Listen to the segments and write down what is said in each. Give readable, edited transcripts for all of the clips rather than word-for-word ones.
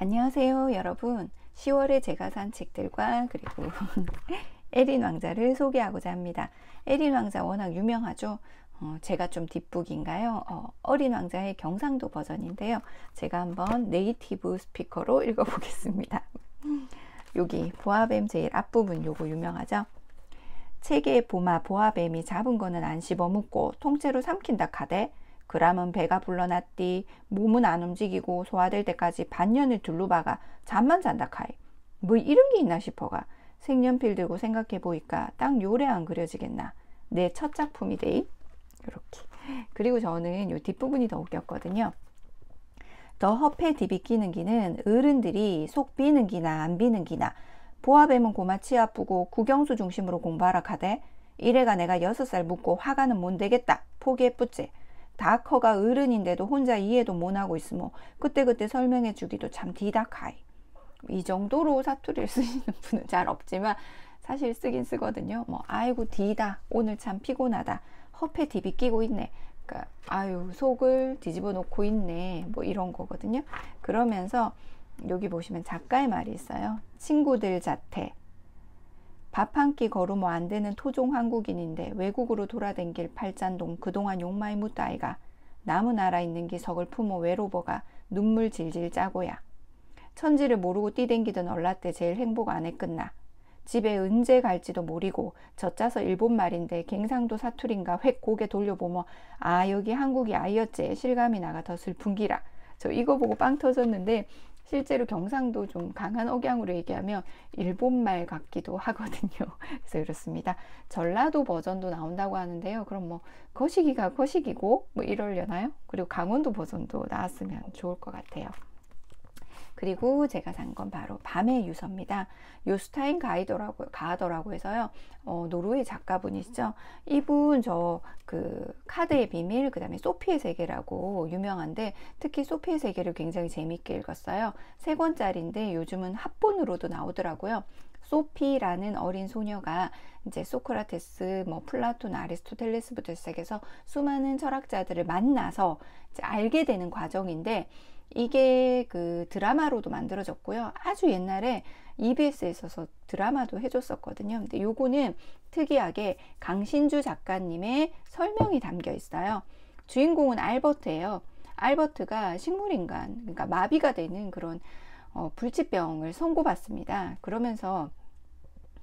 안녕하세요 여러분. 10월에 제가 산 책들과 그리고 에린 왕자를 소개하고자 합니다. 에린 왕자 워낙 유명하죠. 제가 좀 뒷북인가요? 어린 왕자의 경상도 버전인데요. 제가 한번 네이티브 스피커로 읽어보겠습니다. 여기 보아뱀 제일 앞부분 요거 유명하죠. 책에 보마 보아뱀이 잡은 거는 안 씹어먹고 통째로 삼킨다 카대. 그라면 배가 불러났디. 몸은 안 움직이고 소화될 때까지 반년을 둘러박아 잠만 잔다 카이. 뭐 이런 게 있나 싶어가 색연필 들고 생각해 보니까 딱 요래 안 그려지겠나. 내 첫 작품이데이. 이렇게. 그리고 저는 요 뒷부분이 더 웃겼거든요. 더 허패 디비끼는 기는 어른들이 속 비는 기나 안 비는 기나 보아뱀은 고마 치 아프고 국영수 중심으로 공부하라 카대. 이래가 내가 6살 묻고 화가는 못 되겠다. 포기해뿌째. 다 커가 어른인데도 혼자 이해도 못하고 있으면 그때그때 설명해 주기도 참 디다카이. 이 정도로 사투리를 쓰시는 분은 잘 없지만 사실 쓰긴 쓰거든요. 뭐 아이고 디다 오늘 참 피곤하다. 허패 디비끼고 있네. 그러니까 아유 속을 뒤집어 놓고 있네. 뭐 이런 거거든요. 그러면서 여기 보시면 작가의 말이 있어요. 친구들 자태. 밥 한 끼 거르면 안 되는 토종 한국인인데 외국으로 돌아댕길 팔잔동 그동안 욕마이 묻다 아이가. 남은 나라 있는 기 서글프모 외로버가 눈물 질질 짜고야. 천지를 모르고 뛰댕기던 얼라때 제일 행복 안 해 끝나. 집에 언제 갈지도 모르고 젖짜서 일본 말인데 갱상도 사투리인가 획 고개 돌려보며 아 여기 한국이 아이였지 실감이 나가 더 슬픈 기라. 저 이거 보고 빵 터졌는데 실제로 경상도 좀 강한 억양으로 얘기하면 일본말 같기도 하거든요. 그래서 이렇습니다. 전라도 버전도 나온다고 하는데요. 그럼 뭐 거시기가 거시기고 뭐 이러려나요? 그리고 강원도 버전도 나왔으면 좋을 것 같아요. 그리고 제가 산 건 바로 밤의 유서입니다. 요스타인 가하더라고 해서요. 노르웨이 작가분이시죠. 이분 저 그 카드의 비밀, 그 다음에 소피의 세계라고 유명한데 특히 소피의 세계를 굉장히 재밌게 읽었어요. 3권짜리인데 요즘은 합본으로도 나오더라고요. 소피라는 어린 소녀가 이제 소크라테스, 뭐 플라톤, 아리스토텔레스부터 시작해서 수많은 철학자들을 만나서 이제 알게 되는 과정인데 이게 그 드라마로도 만들어졌고요. 아주 옛날에 EBS에 있어서 드라마도 해줬었거든요. 근데 요거는 특이하게 강신주 작가님의 설명이 담겨 있어요. 주인공은 알버트예요. 알버트가 식물인간, 그러니까 마비가 되는 그런 불치병을 선고받습니다. 그러면서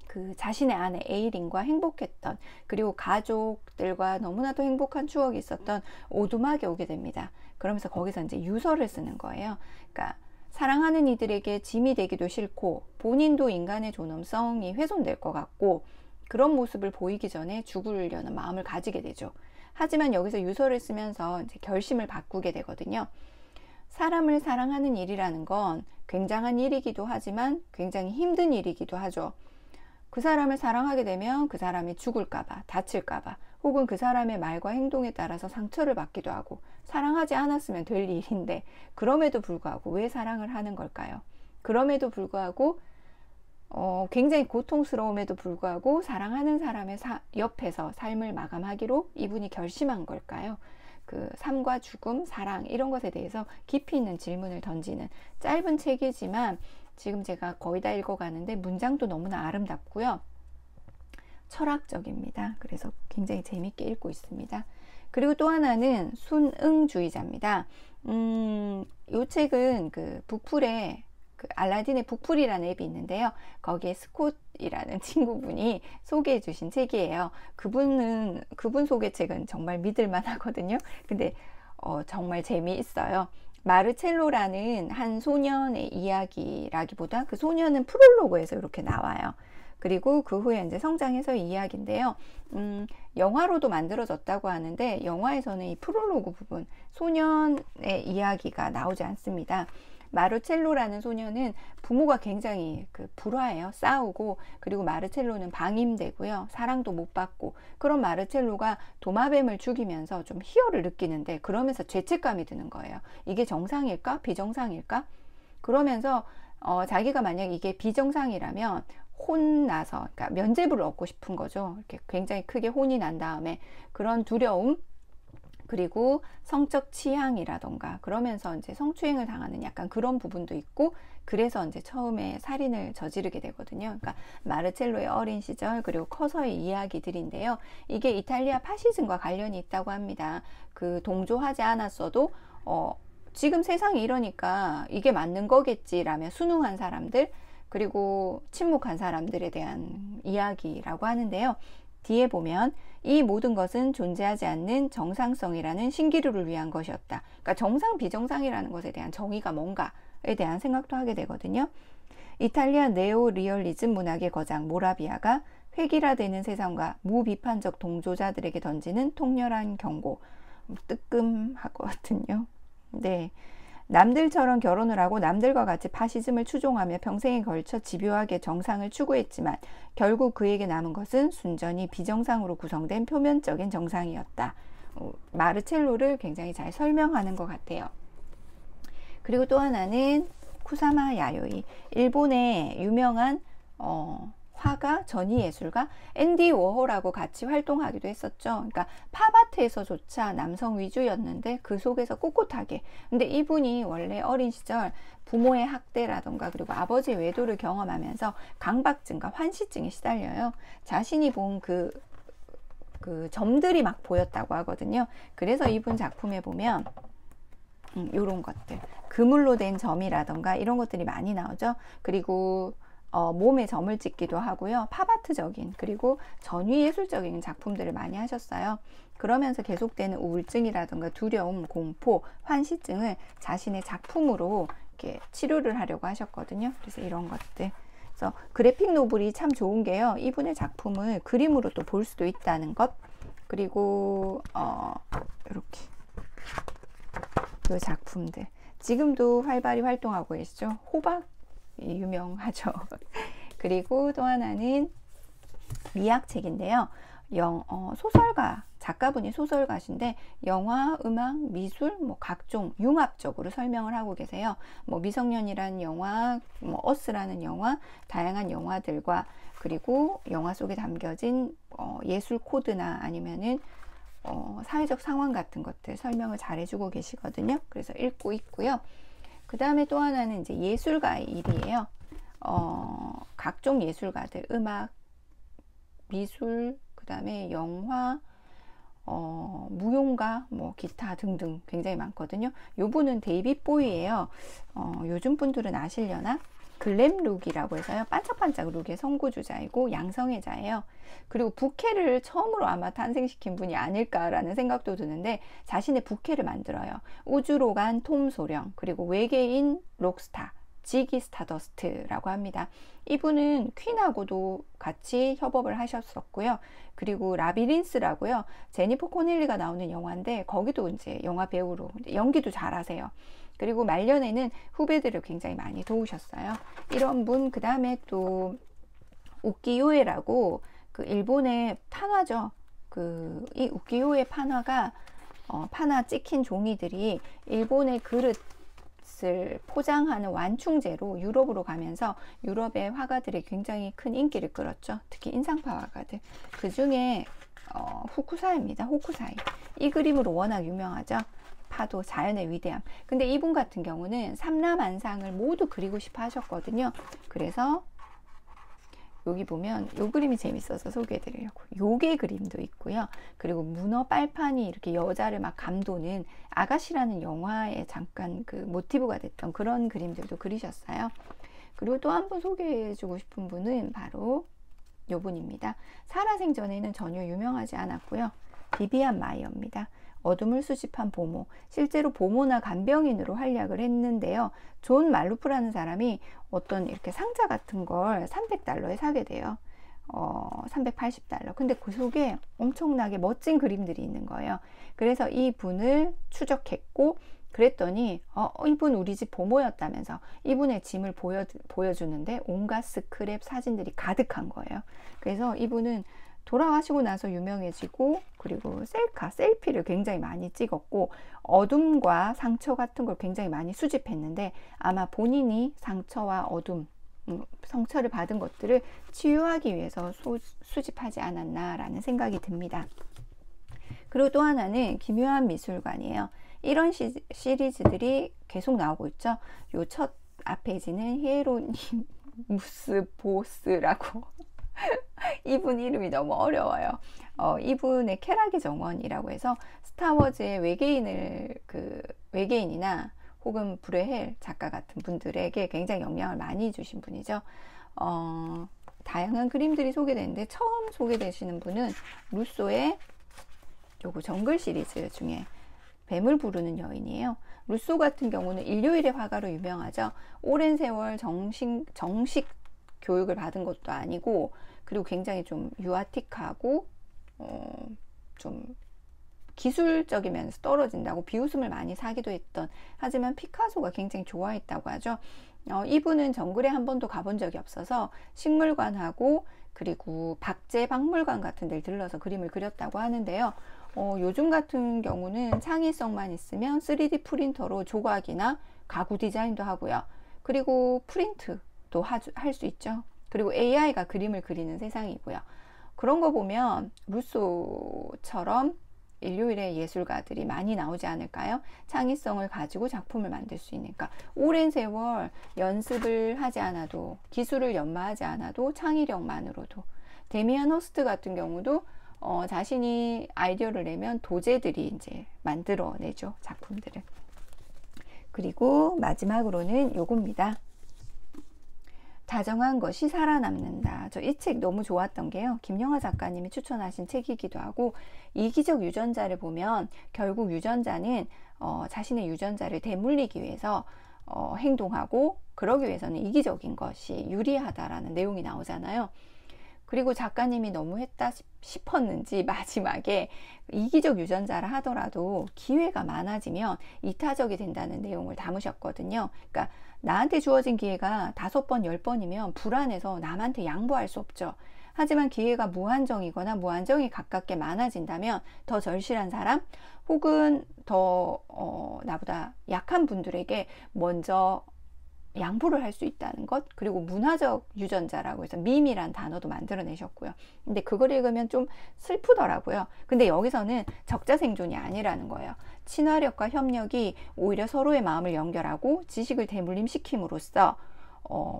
그 자신의 아내 에이린과 행복했던 그리고 가족들과 너무나도 행복한 추억이 있었던 오두막에 오게 됩니다. 그러면서 거기서 이제 유서를 쓰는 거예요. 그러니까 사랑하는 이들에게 짐이 되기도 싫고 본인도 인간의 존엄성이 훼손될 것 같고 그런 모습을 보이기 전에 죽으려는 마음을 가지게 되죠. 하지만 여기서 유서를 쓰면서 이제 결심을 바꾸게 되거든요. 사람을 사랑하는 일이라는 건 굉장한 일이기도 하지만 굉장히 힘든 일이기도 하죠. 그 사람을 사랑하게 되면 그 사람이 죽을까봐, 다칠까봐, 혹은 그 사람의 말과 행동에 따라서 상처를 받기도 하고, 사랑하지 않았으면 될 일인데, 그럼에도 불구하고 왜 사랑을 하는 걸까요? 그럼에도 불구하고, 굉장히 고통스러움에도 불구하고, 사랑하는 사람의 옆에서 삶을 마감하기로 이분이 결심한 걸까요? 그 삶과 죽음, 사랑, 이런 것에 대해서 깊이 있는 질문을 던지는 짧은 책이지만, 지금 제가 거의 다 읽어가는데 문장도 너무나 아름답고요. 철학적입니다. 그래서 굉장히 재밌게 읽고 있습니다. 그리고 또 하나는 순응주의자입니다. 이 책은 그 북풀에 그 알라딘의 북풀이라는 앱이 있는데요. 거기에 스콧이라는 친구분이 소개해 주신 책이에요. 그분 소개책은 정말 믿을만 하거든요. 근데 정말 재미있어요. 마르첼로라는 한 소년의 이야기라기보다 그 소년은 프롤로그에서 이렇게 나와요. 그리고 그 후에 이제 성장해서의 이야기인데요. 영화로도 만들어졌다고 하는데 영화에서는 이 프롤로그 부분, 소년의 이야기가 나오지 않습니다. 마르첼로라는 소년은 부모가 굉장히 불화해요. 싸우고, 그리고 마르첼로는 방임되고요. 사랑도 못 받고, 그런 마르첼로가 도마뱀을 죽이면서 좀 희열을 느끼는데, 그러면서 죄책감이 드는 거예요. 이게 정상일까? 비정상일까? 그러면서 자기가 만약 이게 비정상이라면 혼나서, 그러니까 면죄부를 얻고 싶은 거죠. 이렇게 굉장히 크게 혼이 난 다음에 그런 두려움, 그리고 성적 취향이라던가 그러면서 이제 성추행을 당하는 약간 그런 부분도 있고, 그래서 이제 처음에 살인을 저지르게 되거든요. 그러니까 마르첼로의 어린 시절 그리고 커서의 이야기들인데요. 이게 이탈리아 파시즘과 관련이 있다고 합니다. 그 동조하지 않았어도 지금 세상이 이러니까 이게 맞는 거겠지라며 순응한 사람들, 그리고 침묵한 사람들에 대한 이야기라고 하는데요. 뒤에 보면 이 모든 것은 존재하지 않는 정상성이라는 신기루를 위한 것이었다. 그러니까 정상 비정상이라는 것에 대한 정의가 뭔가에 대한 생각도 하게 되거든요. 이탈리아 네오리얼리즘 문학의 거장 모라비아가 획일화되는 세상과 무비판적 동조자들에게 던지는 통렬한 경고. 뜨끔하거든요. 네. 남들처럼 결혼을 하고 남들과 같이 파시즘을 추종하며 평생에 걸쳐 집요하게 정상을 추구했지만 결국 그에게 남은 것은 순전히 비정상으로 구성된 표면적인 정상이었다. 마르첼로를 굉장히 잘 설명하는 것 같아요. 그리고 또 하나는 쿠사마 야요이, 일본의 유명한 화가, 전위예술가 앤디 워홀하고 같이 활동하기도 했었죠. 그러니까 팝아트에서조차 남성 위주였는데 그 속에서 꿋꿋하게. 근데 이분이 원래 어린 시절 부모의 학대라던가 그리고 아버지의 외도를 경험하면서 강박증과 환시증에 시달려요. 자신이 본 그 점들이 막 보였다고 하거든요. 그래서 이분 작품에 보면 요런 것들, 그물로 된 점이라던가 이런 것들이 많이 나오죠. 그리고 몸에 점을 찍기도 하고요. 팝아트적인 그리고 전위예술적인 작품들을 많이 하셨어요. 그러면서 계속되는 우울증이라든가 두려움, 공포, 환시증을 자신의 작품으로 이렇게 치료를 하려고 하셨거든요. 그래서 이런 것들. 그래서 그래픽 노블이 참 좋은 게요. 이분의 작품을 그림으로 또 볼 수도 있다는 것. 그리고 이렇게 이 작품들 지금도 활발히 활동하고 계시죠. 호박 유명하죠. 그리고 또 하나는 미학책인데요. 소설가, 작가분이 소설가신데 영화, 음악, 미술, 뭐 각종 융합적으로 설명을 하고 계세요. 뭐 미성년이라는 영화, 뭐 어스라는 영화, 다양한 영화들과 그리고 영화 속에 담겨진 예술 코드나 아니면은 사회적 상황 같은 것들 설명을 잘 해주고 계시거든요. 그래서 읽고 있고요. 그 다음에 또 하나는 이제 예술가의 일이에요. 각종 예술가들, 음악, 미술, 그 다음에 영화, 무용가, 뭐 기타 등등 굉장히 많거든요. 요분은 데이빗 보이예요. 요즘 분들은 아시려나? 글램 룩이라고 해서요. 반짝반짝 룩의 선구주자이고 양성애자예요. 그리고 부캐를 처음으로 아마 탄생시킨 분이 아닐까라는 생각도 드는데 자신의 부캐를 만들어요. 우주로 간 톰 소령, 그리고 외계인 록스타, 지기 스타더스트라고 합니다. 이분은 퀸하고도 같이 협업을 하셨었고요. 그리고 라비린스라고요. 제니퍼 코넬리가 나오는 영화인데 거기도 이제 영화 배우로 연기도 잘하세요. 그리고 말년에는 후배들을 굉장히 많이 도우셨어요. 이런 분, 그 다음에 또 우키요에라고 그 일본의 판화죠. 이 우키요에 판화가 판화 찍힌 종이들이 일본의 그릇을 포장하는 완충제로 유럽으로 가면서 유럽의 화가들이 굉장히 큰 인기를 끌었죠. 특히 인상파 화가들. 그 중에 후쿠사입니다. 호쿠사이. 이 그림으로 워낙 유명하죠. 파도, 자연의 위대함. 근데 이분 같은 경우는 삼라만상을 모두 그리고 싶어 하셨거든요. 그래서 여기 보면 이 그림이 재밌어서 소개해 드리려고. 요괴 그림도 있고요. 그리고 문어 빨판이 이렇게 여자를 막 감도는 아가씨라는 영화에 잠깐 그 모티브가 됐던 그런 그림들도 그리셨어요. 그리고 또 한 분 소개해 주고 싶은 분은 바로 요 분입니다. 살아생전에는 전혀 유명하지 않았고요. 비비안 마이어입니다. 어둠을 수집한 보모, 실제로 보모나 간병인으로 활약을 했는데요. 존 말루프라는 사람이 어떤 이렇게 상자 같은 걸 300달러에 사게 돼요. 380달러. 근데 그 속에 엄청나게 멋진 그림들이 있는 거예요. 그래서 이 분을 추적했고, 그랬더니 이분 우리 집 보모였다면서 이분의 짐을 보여주는데 온갖 스크랩 사진들이 가득한 거예요. 그래서 이분은 돌아가시고 나서 유명해지고, 그리고 셀피를 굉장히 많이 찍었고, 어둠과 상처 같은 걸 굉장히 많이 수집했는데 아마 본인이 상처와 어둠, 상처를 받은 것들을 치유하기 위해서 수집하지 않았나라는 생각이 듭니다. 그리고 또 하나는 기묘한 미술관이에요. 이런 시리즈들이 계속 나오고 있죠. 요 첫 앞페이지는 히에로니무스 보스라고 이분 이름이 너무 어려워요. 이분의 쾌락의 정원이라고 해서 스타워즈의 외계인이나 혹은 브레헬 작가 같은 분들에게 굉장히 영향을 많이 주신 분이죠. 다양한 그림들이 소개되는데 처음 소개되시는 분은 루소의 요거 정글 시리즈 중에 뱀을 부르는 여인이에요. 루소 같은 경우는 일요일의 화가로 유명하죠. 오랜 세월 정식 교육을 받은 것도 아니고, 그리고 굉장히 좀 유아틱하고 좀 기술적이면서 떨어진다고 비웃음을 많이 사기도 했던, 하지만 피카소가 굉장히 좋아했다고 하죠. 이분은 정글에 한 번도 가본 적이 없어서 식물관하고 그리고 박물관 같은 데를 들러서 그림을 그렸다고 하는데요. 요즘 같은 경우는 창의성만 있으면 3D 프린터로 조각이나 가구 디자인도 하고요. 그리고 프린트도 할 수 있죠. 그리고 AI가 그림을 그리는 세상이고요. 그런 거 보면 루소처럼 일요일에 예술가들이 많이 나오지 않을까요? 창의성을 가지고 작품을 만들 수 있으니까. 오랜 세월 연습을 하지 않아도, 기술을 연마하지 않아도 창의력만으로도. 데미안 허스트 같은 경우도 자신이 아이디어를 내면 도제들이 이제 만들어내죠, 작품들을. 그리고 마지막으로는 요겁니다. 다정한 것이 살아남는다. 저 이 책 너무 좋았던 게요, 김영하 작가님이 추천하신 책이기도 하고, 이기적 유전자를 보면 결국 유전자는 자신의 유전자를 대물리기 위해서 행동하고, 그러기 위해서는 이기적인 것이 유리하다라는 내용이 나오잖아요. 그리고 작가님이 너무했다 싶었는지 마지막에 이기적 유전자라 하더라도 기회가 많아지면 이타적이 된다는 내용을 담으셨거든요. 그러니까 나한테 주어진 기회가 5번, 10번이면 불안해서 남한테 양보할 수 없죠. 하지만 기회가 무한정이거나 무한정이 가깝게 많아진다면 더 절실한 사람 혹은 더 나보다 약한 분들에게 먼저 양보를 할 수 있다는 것, 그리고 문화적 유전자라고 해서 밈이란 단어도 만들어내셨고요. 근데 그걸 읽으면 좀 슬프더라고요. 근데 여기서는 적자생존이 아니라는 거예요. 친화력과 협력이 오히려 서로의 마음을 연결하고 지식을 대물림시킴으로써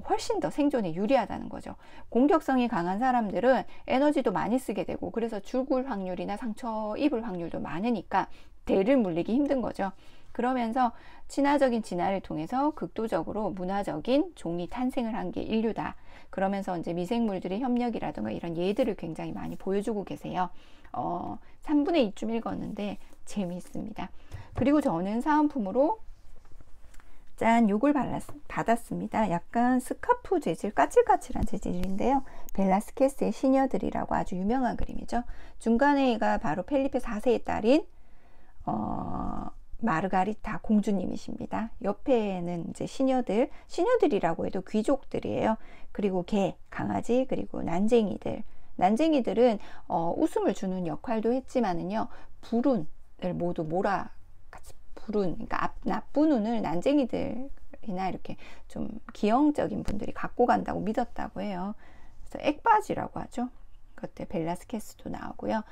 훨씬 더 생존에 유리하다는 거죠. 공격성이 강한 사람들은 에너지도 많이 쓰게 되고, 그래서 죽을 확률이나 상처 입을 확률도 많으니까 대를 물리기 힘든 거죠. 그러면서 친화적인 진화를 통해서 극도적으로 문화적인 종이 탄생을 한 게 인류다. 그러면서 이제 미생물들의 협력이라든가 이런 예들을 굉장히 많이 보여주고 계세요. 3분의 2쯤 읽었는데 재미있습니다. 그리고 저는 사은품으로 짠, 요걸 받았습니다. 약간 스카프 재질, 까칠까칠한 재질인데요. 벨라스케스의 시녀들이라고 아주 유명한 그림이죠. 중간에가 바로 펠리페 4세의 딸인 마르가리타 공주님이십니다. 옆에는 이제 시녀들이라고 해도 귀족들이에요. 그리고 개, 강아지, 그리고 난쟁이들은 웃음을 주는 역할도 했지만은요, 불운을 모두 그러니까 나쁜 운을 난쟁이들이나 이렇게 좀 기형적인 분들이 갖고 간다고 믿었다고 해요. 그래서 액바지라고 하죠. 그때 벨라스케스도 나오고요.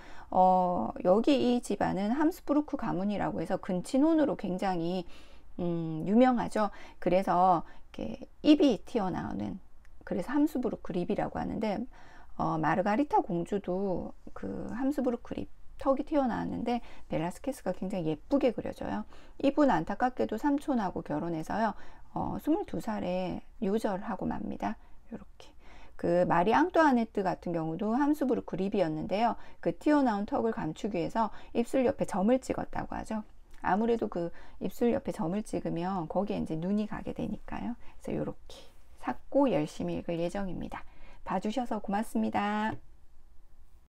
여기 이 집안은 함스부르크 가문이라고 해서 근친혼으로 굉장히 유명하죠. 그래서 이렇게 입이 튀어나오는, 그래서 함스부르크 립이라고 하는데, 마르가리타 공주도 그 함스부르크 립 턱이 튀어나왔는데 벨라스케스가 굉장히 예쁘게 그려져요. 이분 안타깝게도 삼촌하고 결혼해서요, 22살에 요절하고 맙니다. 이렇게. 그 마리 앙뚜아네트 같은 경우도 함스부르크 립이었는데요, 그 튀어나온 턱을 감추기 위해서 입술 옆에 점을 찍었다고 하죠. 아무래도 그 입술 옆에 점을 찍으면 거기에 이제 눈이 가게 되니까요. 그래서 이렇게 샀고 열심히 읽을 예정입니다. 봐주셔서 고맙습니다.